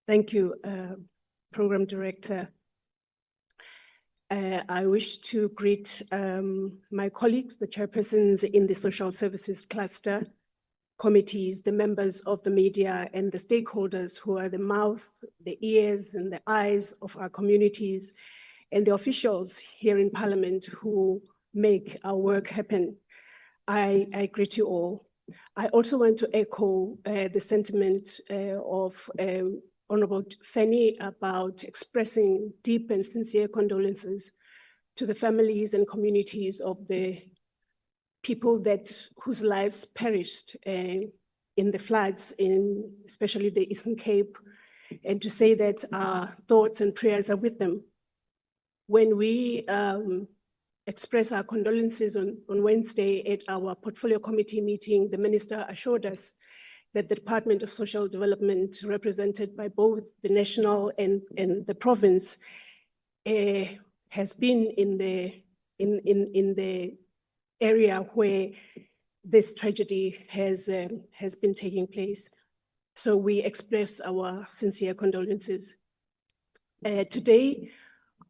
Thank you, Program Director. I wish to greet my colleagues, the chairpersons in the social services cluster committees, the members of the media and the stakeholders who are the mouth, the ears and the eyes of our communities, and the officials here in Parliament who make our work happen. I greet you all. I also want to echo the sentiment of Honorable Fanny about expressing deep and sincere condolences to the families and communities of the people whose lives perished in the floods, especially the Eastern Cape, and to say that our thoughts and prayers are with them. When we express our condolences on Wednesday at our portfolio committee meeting, the minister assured us that the Department of Social Development, represented by both the national and the province, has been in the area where this tragedy has been taking place. So we express our sincere condolences. Today,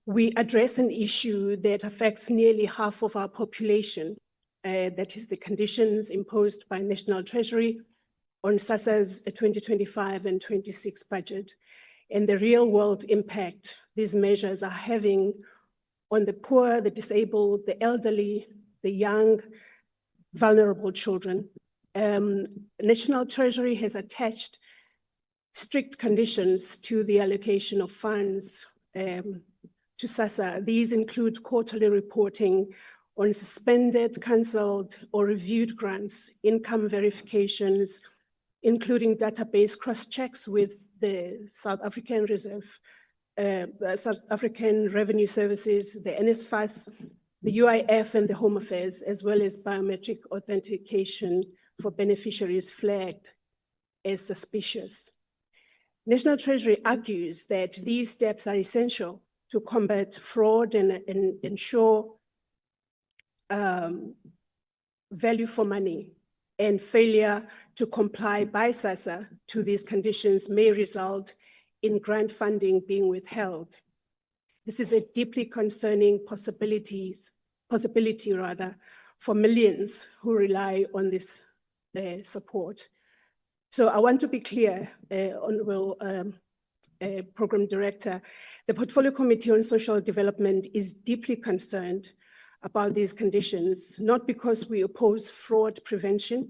we address an issue that affects nearly half of our population, that is the conditions imposed by National Treasury on SASSA's 2025 and 26 budget, and the real world impact these measures are having on the poor, the disabled, the elderly, the young, vulnerable children. National Treasury has attached strict conditions to the allocation of funds to SASSA. These include quarterly reporting on suspended, cancelled, or reviewed grants, income verifications, including database cross-checks with the South African Revenue Services, the NSFAS, the UIF, and the Home Affairs, as well as biometric authentication for beneficiaries flagged as suspicious. National Treasury argues that these steps are essential to combat fraud and ensure value for money, and failure to comply by SASSA to these conditions may result in grant funding being withheld. This is a deeply concerning possibility for millions who rely on this support. So I want to be clear, Honorable Program Director, the Portfolio Committee on Social Development is deeply concerned about these conditions, not because we oppose fraud prevention,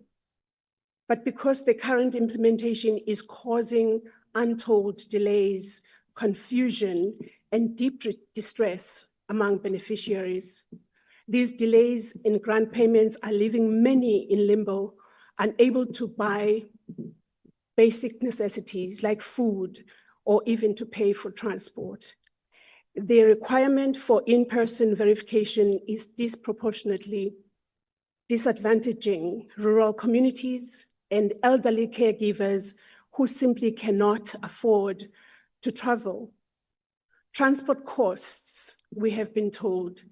but because the current implementation is causing untold delays, confusion, and deep distress among beneficiaries. These delays in grant payments are leaving many in limbo, unable to buy basic necessities like food or even to pay for transport. The requirement for in-person verification is disproportionately disadvantaging rural communities and elderly caregivers who simply cannot afford to travel. Transport costs, we have been told,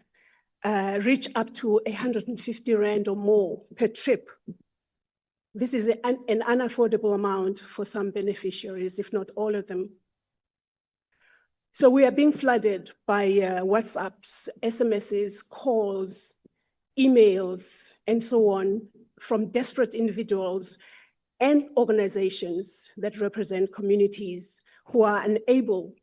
reach up to 150 Rand or more per trip. This is an unaffordable amount for some beneficiaries, if not all of them. So we are being flooded by WhatsApps, SMSs, calls, emails, and so on from desperate individuals and organizations that represent communities who are unable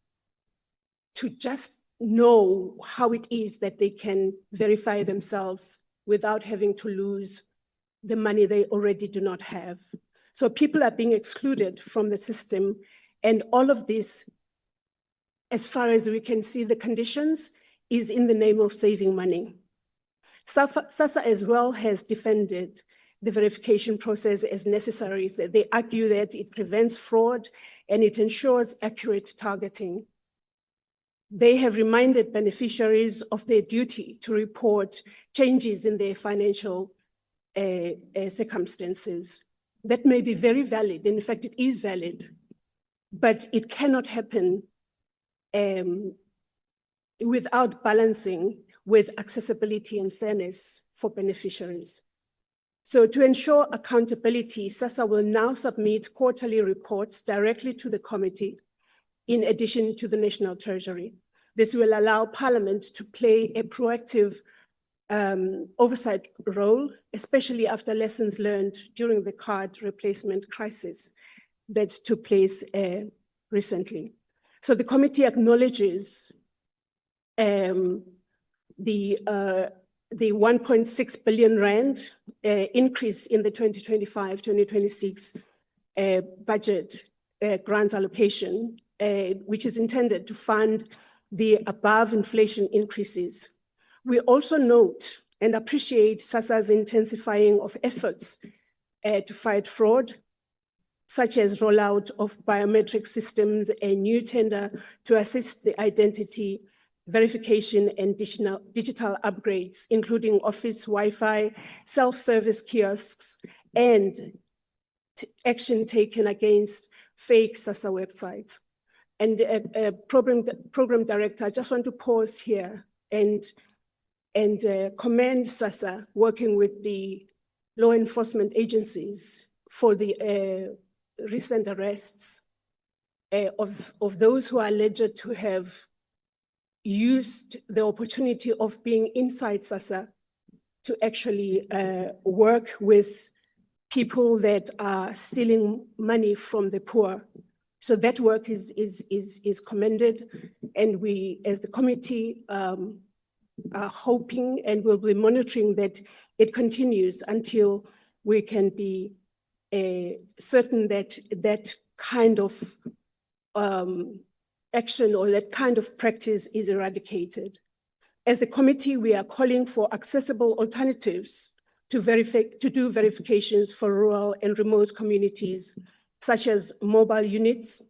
to just know how it is that they can verify themselves without having to lose the money they already do not have. So people are being excluded from the system, and all of this, as far as we can see the conditions, is in the name of saving money. SASSA as well has defended the verification process as necessary. They argue that it prevents fraud and it ensures accurate targeting. They have reminded beneficiaries of their duty to report changes in their financial circumstances. That may be very valid, and in fact it is valid, but it cannot happen without balancing with accessibility and fairness for beneficiaries. So to ensure accountability, SASSA will now submit quarterly reports directly to the committee in addition to the National Treasury. This will allow Parliament to play a proactive oversight role, especially after lessons learned during the card replacement crisis that took place recently. So the committee acknowledges the 1.6 billion rand increase in the 2025-2026 budget grant allocation, which is intended to fund the above inflation increases. We also note and appreciate SASSA's intensifying of efforts to fight fraud, such as rollout of biometric systems, a new tender to assist the identity verification and digital upgrades, including office Wi-Fi, self-service kiosks, and action taken against fake SASSA websites. And program director, I just want to pause here and commend SASSA working with the law enforcement agencies for the recent arrests of those who are alleged to have used the opportunity of being inside SASSA to actually work with people that are stealing money from the poor. So that work is commended, and we, as the committee, are hoping and will be monitoring that it continues until we can be certain that that kind of action or that kind of practice is eradicated. As the committee, we are calling for accessible alternatives to do verifications for rural and remote communities, such as mobile units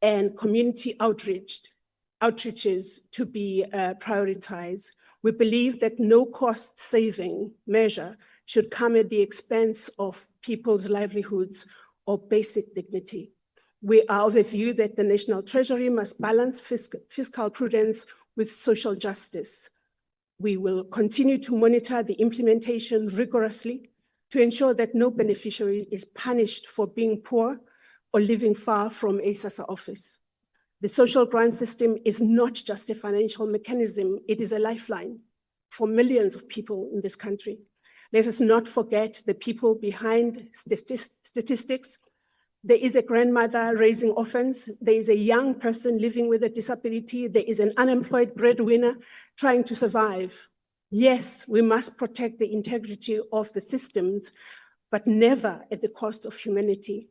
and community outreaches to be prioritized. We believe that no cost saving measure should come at the expense of people's livelihoods or basic dignity. We are of the view that the National Treasury must balance fiscal prudence with social justice. We will continue to monitor the implementation rigorously to ensure that no beneficiary is punished for being poor or living far from a SASSA office. The social grant system is not just a financial mechanism, it is a lifeline for millions of people in this country. Let us not forget the people behind statistics. There is a grandmother raising orphans. There is a young person living with a disability. There is an unemployed breadwinner trying to survive. Yes, we must protect the integrity of the systems, but never at the cost of humanity.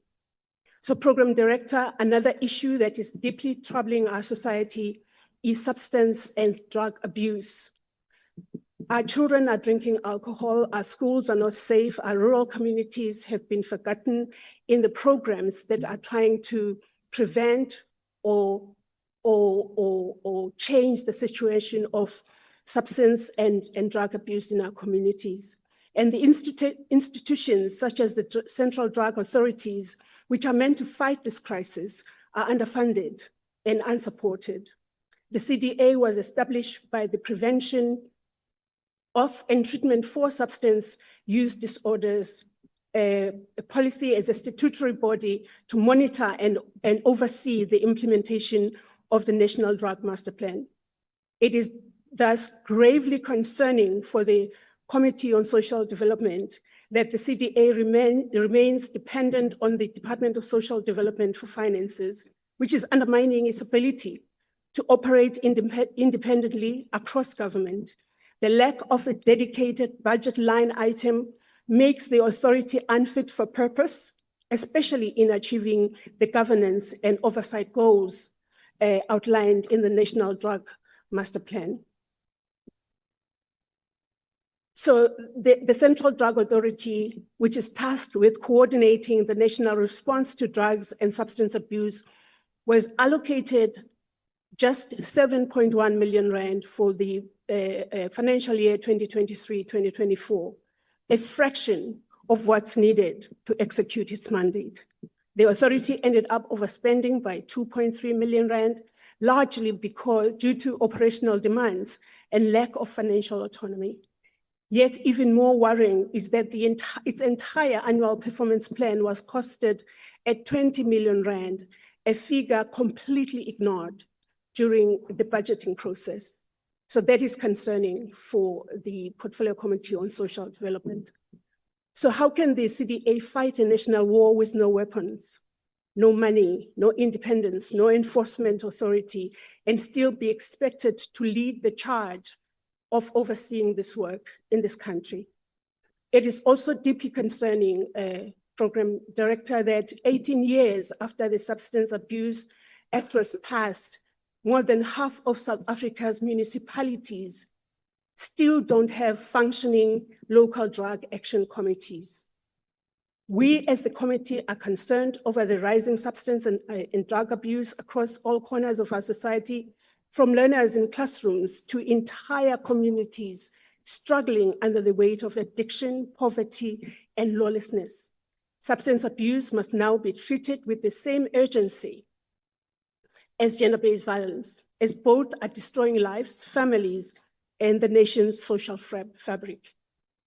So, Program Director, another issue that is deeply troubling our society is substance and drug abuse. Our children are drinking alcohol, our schools are not safe, our rural communities have been forgotten in the programs that are trying to prevent or change the situation of substance and drug abuse in our communities. And the institutions such as the Central Drug Authorities, which are meant to fight this crisis, are underfunded and unsupported. The CDA was established by the Prevention of and Treatment for Substance Use Disorders a policy as a statutory body to monitor and oversee the implementation of the National Drug Master Plan. It is thus gravely concerning for the Committee on Social Development that the CDA remains dependent on the Department of Social Development for finances, which is undermining its ability to operate independently across government. The lack of a dedicated budget line item makes the authority unfit for purpose, especially in achieving the governance and oversight goals outlined in the National Drug Master Plan. So the Central Drug Authority, which is tasked with coordinating the national response to drugs and substance abuse, was allocated just 7.1 million rand for the financial year 2023-2024, a fraction of what's needed to execute its mandate. The authority ended up overspending by 2.3 million rand, largely due to operational demands and lack of financial autonomy. Yet even more worrying is that its entire annual performance plan was costed at 20 million rand a figure completely ignored during the budgeting process. So that is concerning for the Portfolio Committee on Social Development. So how can the CDA fight a national war with no weapons, no money, no independence, no enforcement authority, and still be expected to lead the charge of overseeing this work in this country? It is also deeply concerning, Program Director, that 18 years after the Substance Abuse Act was passed, more than half of South Africa's municipalities still don't have functioning local drug action committees. We as the committee are concerned over the rising substance and drug abuse across all corners of our society, from learners in classrooms to entire communities struggling under the weight of addiction, poverty, and lawlessness. Substance abuse must now be treated with the same urgency as gender-based violence, as both are destroying lives, families, and the nation's social fabric.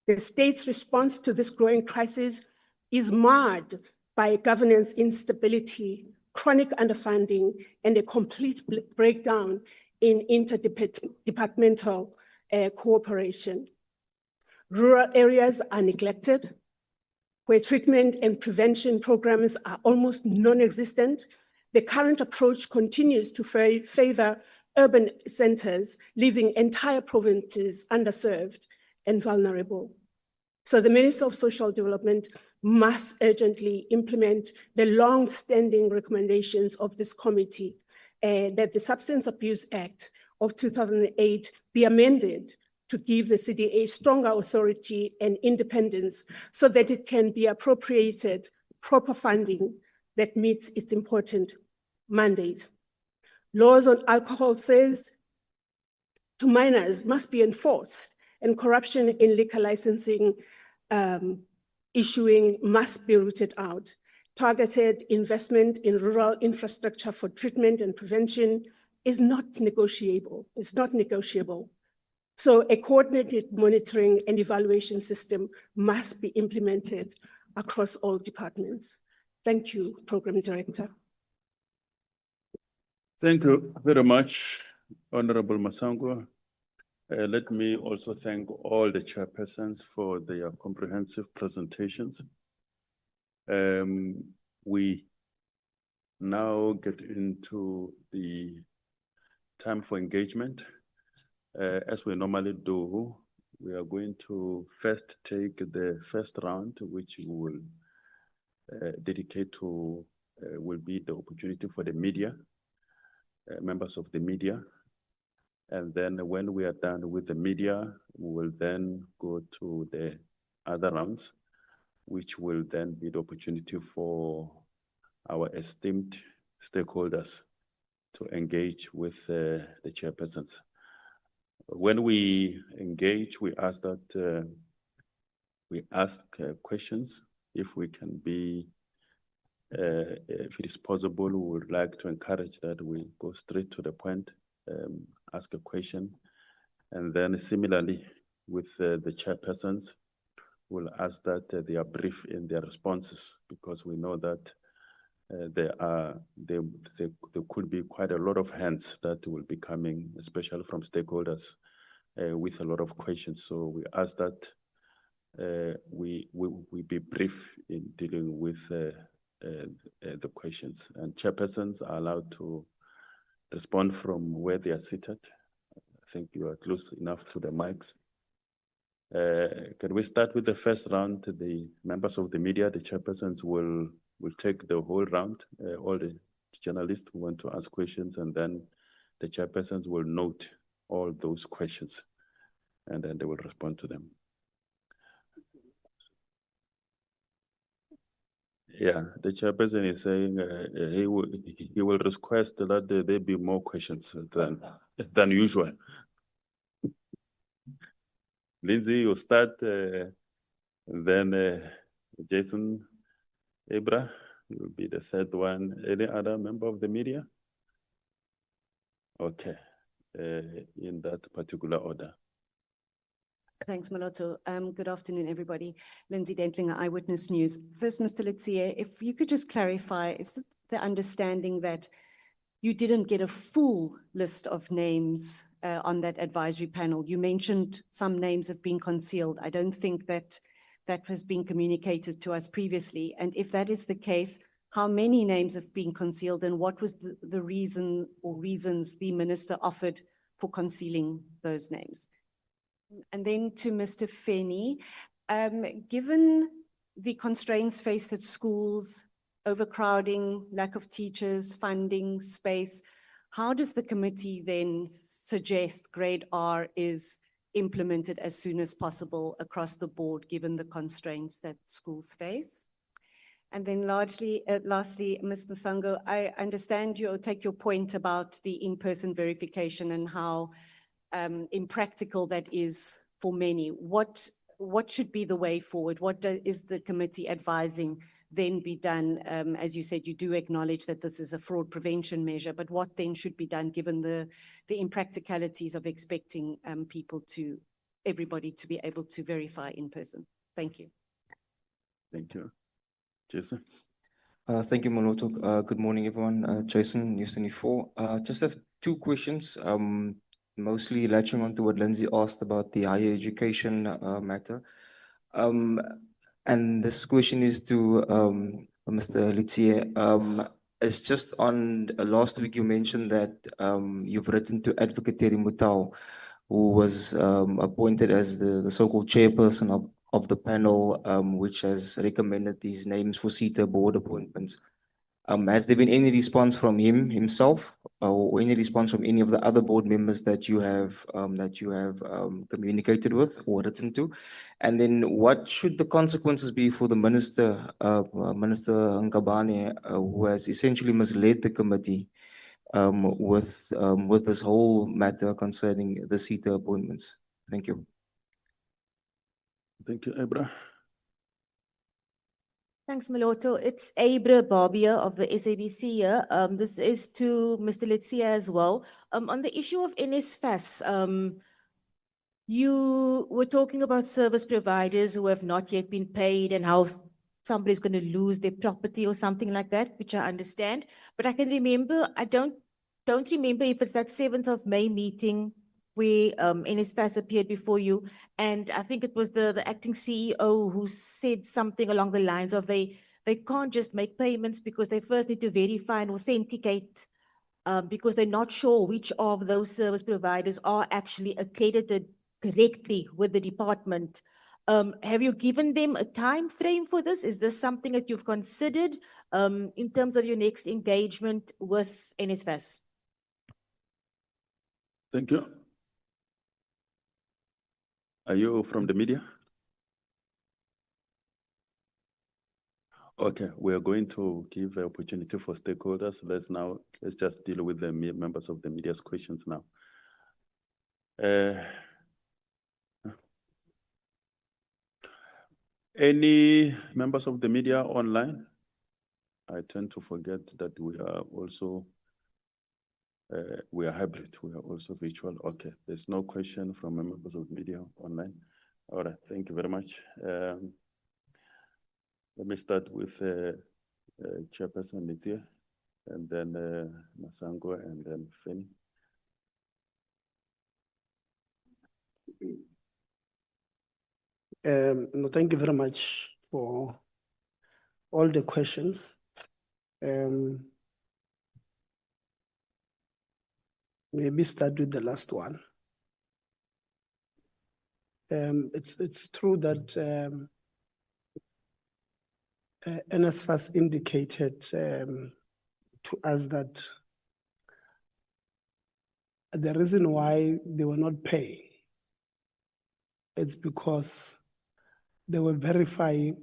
The state's response to this growing crisis is marred by governance instability, chronic underfunding, and a complete breakdown in interdepartmental cooperation. Rural areas are neglected, where treatment and prevention programs are almost non-existent. The current approach continues to favor urban centers, leaving entire provinces underserved and vulnerable. So the Minister of Social Development must urgently implement the long-standing recommendations of this committee, that the Substance Abuse Act of 2008 be amended to give the CDA stronger authority and independence so that it can be appropriated proper funding that meets its important mandate. Laws on alcohol sales to minors must be enforced, and corruption in liquor licensing issuing must be rooted out. Targeted investment in rural infrastructure for treatment and prevention is not negotiable. It's not negotiable. So a coordinated monitoring and evaluation system must be implemented across all departments. Thank you, Program Director. Thank you very much, Honorable Masango. Let me also thank all the chairpersons for their comprehensive presentations. We now get into the time for engagement. As we normally do, we are going to first take the first round, which we will dedicate to, will be the opportunity for the media, members of the media. And then when we are done with the media, we will then go to the other rounds, which will then be the opportunity for our esteemed stakeholders to engage with the chairpersons. When we engage, we ask that questions. If we can be, if it is possible, we would like to encourage that we go straight to the point, ask a question, and then similarly with the chairpersons, we'll ask that they are brief in their responses, because we know that there could be quite a lot of hands that will be coming, especially from stakeholders, with a lot of questions. So we ask that we be brief in dealing with the questions, and chairpersons are allowed to respond from where they are seated. I think you are close enough to the mics. Can we start with the first round? The members of the media, the chairpersons will take the whole round, all the journalists who want to ask questions, and then the chairpersons will note all those questions, and then they will respond to them. Yeah, the chairperson is saying he will request that there be more questions than usual. Lindsay, you start, and then Jason Ibra, you will be the third one. Any other member of the media? Okay, in that particular order. Thanks, Maloto. Good afternoon, everybody. Lindsay Dentlinger, Eyewitness News. First, Mr. Letsie, if you could just clarify, is it the understanding that you didn't get a full list of names on that advisory panel. You mentioned some names have been concealed. I don't think that has been communicated to us previously. And if that is the case, how many names have been concealed, and what was the reason or reasons the minister offered for concealing those names? And then to Mr. Feni, given the constraints faced at schools, overcrowding, lack of teachers, funding, space, how does the committee then suggest grade R is implemented as soon as possible across the board, given the constraints that schools face? And then lastly, Ms. Masango, I understand you take your point about the in-person verification and how impractical that is for many. What should be the way forward? What is the committee advising then be done? As you said, you do acknowledge that this is a fraud prevention measure, but what then should be done given the impracticalities of expecting everybody to be able to verify in person? Thank you. Thank you. Jason? Thank you, Moloto. Good morning, everyone. Jason, News 24. Just have two questions, mostly latching on to what Lindsay asked about the higher education matter. And this question is to Mr. Luthier. It's just on last week you mentioned that you've written to Advocate Terry Mutau, who was appointed as the so-called chairperson of the panel, which has recommended these names for CETA board appointments. Has there been any response from himself, or any response from any of the other board members that you have communicated with or written to? And then what should the consequences be for the minister, Minister Ngabane, who has essentially misled the committee with this whole matter concerning the CETA appointments? Thank you. Thank you, Abra. Thanks, Moloto. It's Abra Barbia of the SABC here. This is to Mr. Letsia as well. On the issue of NSFAS, you were talking about service providers who have not yet been paid and how somebody's going to lose their property or something like that, which I understand. But I can remember, I don't remember if it's that 7th of May meeting where NSFAS appeared before you. And I think it was the acting CEO who said something along the lines of they can't just make payments because they first need to verify and authenticate because they're not sure which of those service providers are actually accredited correctly with the department. Have you given them a time frame for this? Is this something that you've considered in terms of your next engagement with NSFAS? Thank you. Are you from the media? Okay, we are going to give an opportunity for stakeholders. Let's just deal with the members of the media's questions now. Any members of the media online? I tend to forget that we are also we are hybrid. We are also virtual. Okay, there's no question from members of the media online. All right, thank you very much. Let me start with Chairperson Litia, and then Masango, and then Feni. No, thank you very much for all the questions. Maybe start with the last one. It's true that NSFAS indicated to us that the reason why they were not paying, it's because they were verifying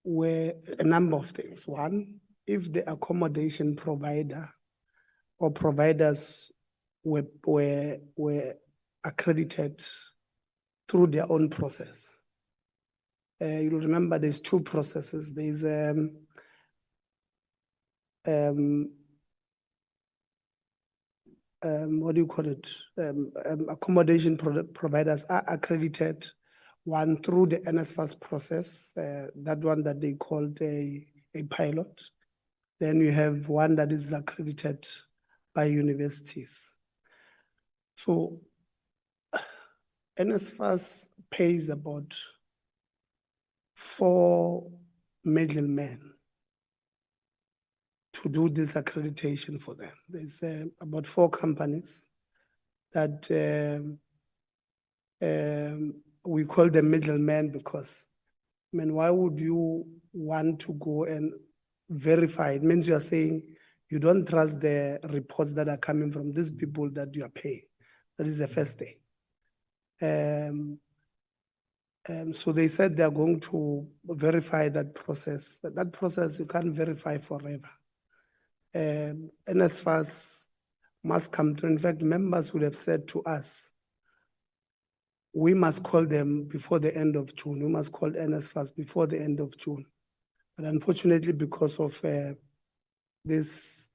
where a number of things. One, if the accommodation provider or providers were accredited through their own process. You'll remember there's two processes. There's what do you call it? Accommodation providers are accredited, one through the NSFAS process, that one that they called a pilot. Then you have one that is accredited by universities. So NSFAS pays about 4 middlemen to do this accreditation for them. There's about 4 companies that we call them middlemen because, I mean, why would you want to go and verify? It means you are saying you don't trust the reports that are coming from these people that you are paying. That is the first thing. So they said they are going to verify that process. But that process you can't verify forever. NSFAS must come to, in fact, members would have said to us, we must call them before the end of June. We must call NSFAS before the end of June. But unfortunately, because of this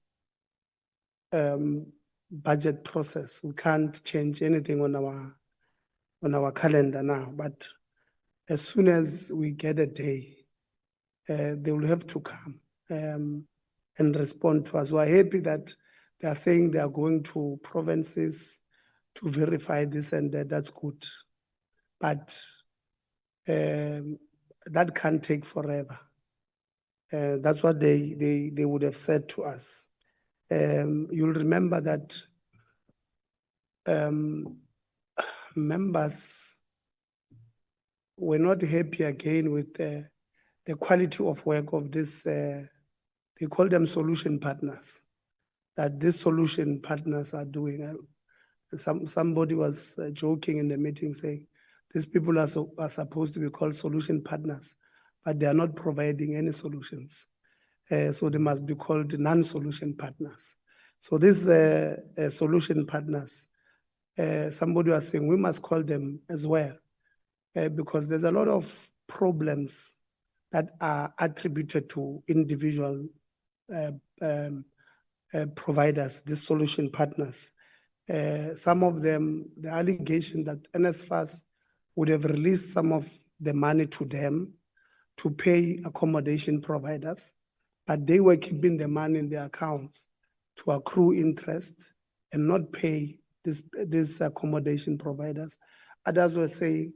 budget process, we can't change anything on our calendar now. But as soon as we get a day, they will have to come and respond to us. We're happy that they are saying they are going to provinces to verify this and that. That's good. But that can't take forever. That's what they would have said to us. You'll remember that members were not happy again with the quality of work of this, they call them solution partners, that these solution partners are doing. Somebody was joking in the meeting saying, these people are supposed to be called solution partners, but they are not providing any solutions. So they must be called non-solution partners. So these solution partners, somebody was saying we must call them as well, because there's a lot of problems that are attributed to individual providers, these solution partners. Some of them, the allegation that NSFAS would have released some of the money to them to pay accommodation providers, but they were keeping the money in their accounts to accrue interest and not pay these accommodation providers. Others were saying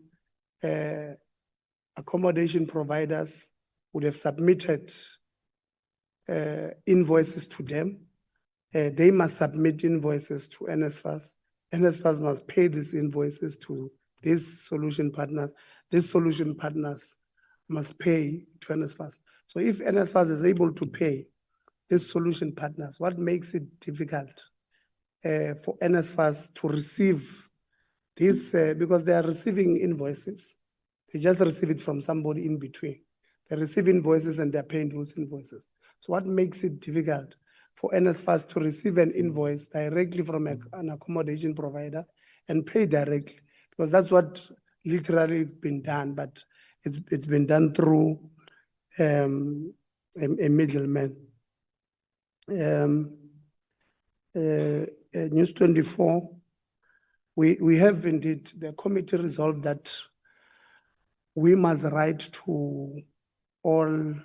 accommodation providers would have submitted invoices to them. They must submit invoices to NSFAS. NSFAS must pay these invoices to these solution partners. These solution partners must pay to NSFAS. So if NSFAS is able to pay these solution partners, what makes it difficult for NSFAS to receive this, because they are receiving invoices. They just receive it from somebody in between. They receive invoices and they're paying those invoices. So what makes it difficult for NSFAS to receive an invoice directly from an accommodation provider and pay directly? Because that's what literally has been done, but it's been done through a middleman. News 24, we have indeed, the committee resolved that we must write to all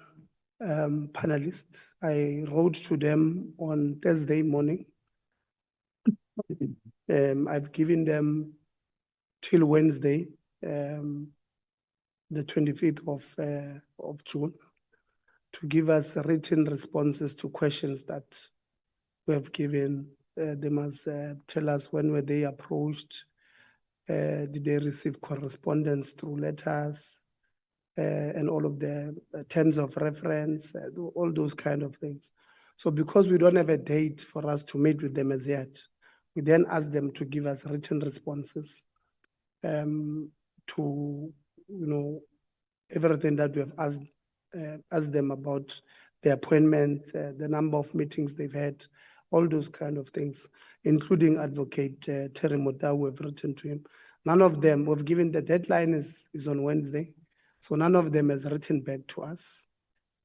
panelists. I wrote to them on Thursday morning. I've given them till Wednesday, the 25th of June, to give us written responses to questions that we have given. They must tell us when were they approached, did they receive correspondence through letters, and all of the terms of reference, all those kind of things. So because we don't have a date for us to meet with them as yet, we then ask them to give us written responses to, everything that we have asked them about the appointment, the number of meetings they've had, all those kind of things, including Advocate Terry Motau, we've written to him. None of them, we've given the deadline is on Wednesday, so none of them has written back to us.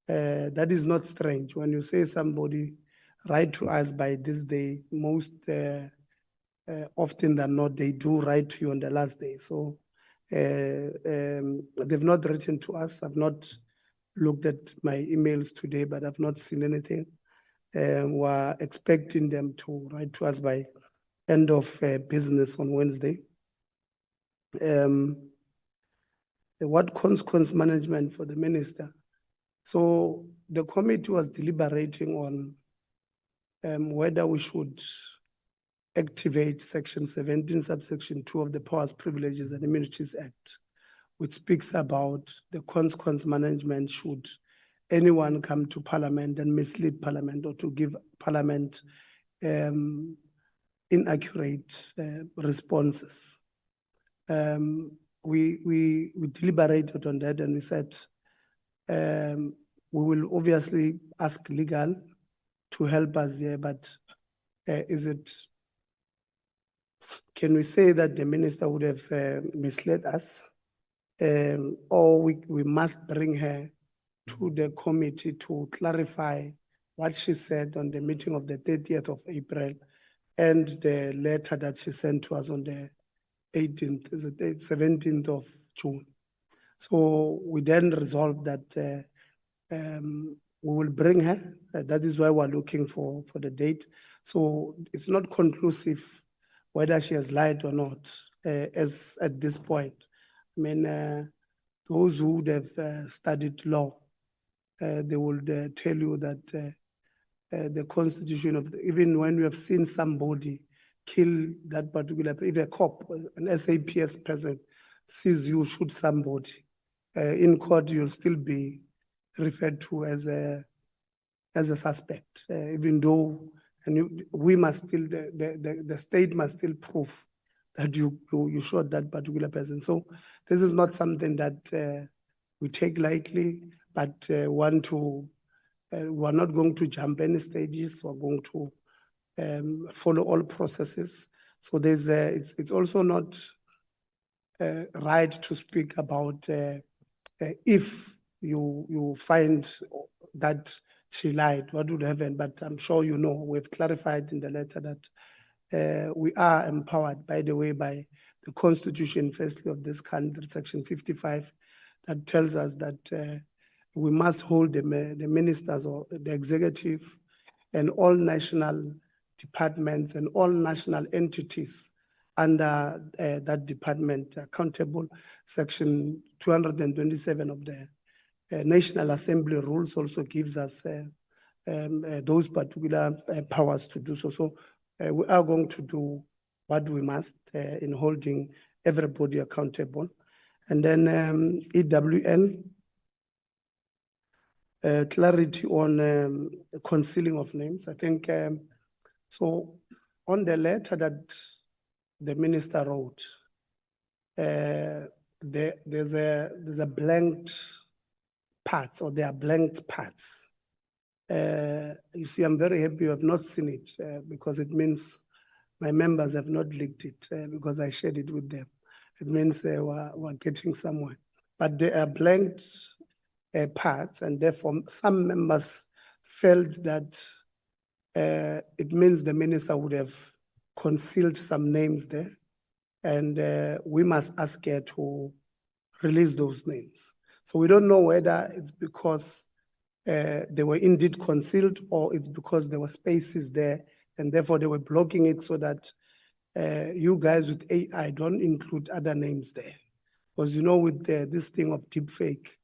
That is not strange. When you say somebody write to us by this day, most often than not, they do write to you on the last day. So they've not written to us. I've not looked at my emails today, but I've not seen anything. We're expecting them to write to us by end of business on Wednesday. What consequence management for the minister? So the committee was deliberating on whether we should activate Section 17, subsection 2 of the Powers, Privileges and Immunities Act, which speaks about the consequence management should anyone come to Parliament and mislead Parliament or to give Parliament inaccurate responses. We deliberated on that and we said we will obviously ask legal to help us there, but can we say that the minister would have misled us? Or we must bring her to the committee to clarify what she said on the meeting of the 30th of April and the letter that she sent to us on the 17th of June. So we then resolved that we will bring her. That is why we're looking for the date. So it's not conclusive whether she has lied or not as at this point. I mean, those who would have studied law, they would tell you that the constitution of, even when we have seen somebody kill that particular, if a cop, an SAPS person sees you shoot somebody, in court you'll still be referred to as a suspect, even though, and we must still, the state must still prove that you shot that particular person. So this is not something that we take lightly, but we're not going to jump any stages. We're going to follow all processes. So there's it's also not right to speak about if you find that she lied, what would happen? But I'm sure you know, we've clarified in the letter that we are empowered, by the way, by the Constitution, firstly, of this country, Section 55, that tells us that we must hold the ministers or the executive and all national departments and all national entities under that department accountable. Section 227 of the National Assembly rules also gives us those particular powers to do so. So we are going to do what we must in holding everybody accountable. And then EWN, clarity on concealing of names. I think, so on the letter that the minister wrote, there's a blanked parts, or there are blanked parts. You see, I'm very happy you have not seen it because it means my members have not leaked it because I shared it with them. It means we're getting somewhere. But there are blanked parts, and therefore some members felt that it means the minister would have concealed some names there, and we must ask her to release those names. So we don't know whether it's because they were indeed concealed or it's because there were spaces there and therefore they were blocking it so that you guys with AI don't include other names there. Because you know, with this thing of deep fake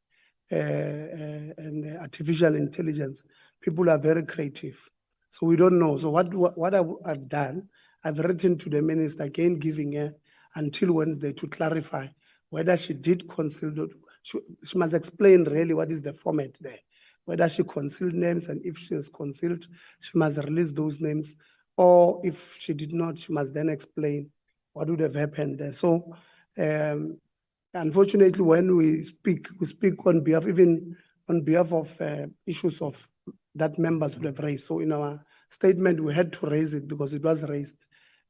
and artificial intelligence, people are very creative. So we don't know. So what I've done, I've written to the minister again, giving her until Wednesday to clarify whether she did conceal. She must explain really what is the format there, whether she concealed names, and if she has concealed, she must release those names, or if she did not, she must then explain what would have happened there. So unfortunately, when we speak on behalf, even on behalf of issues of that members would have raised. So in our statement, we had to raise it because it was raised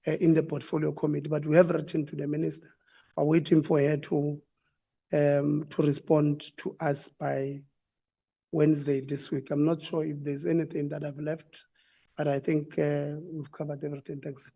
in the portfolio committee, but we have written to the minister. We're waiting for her to respond to us by Wednesday this week. I'm not sure if there's anything that I've left, but I think we've covered everything. Thanks.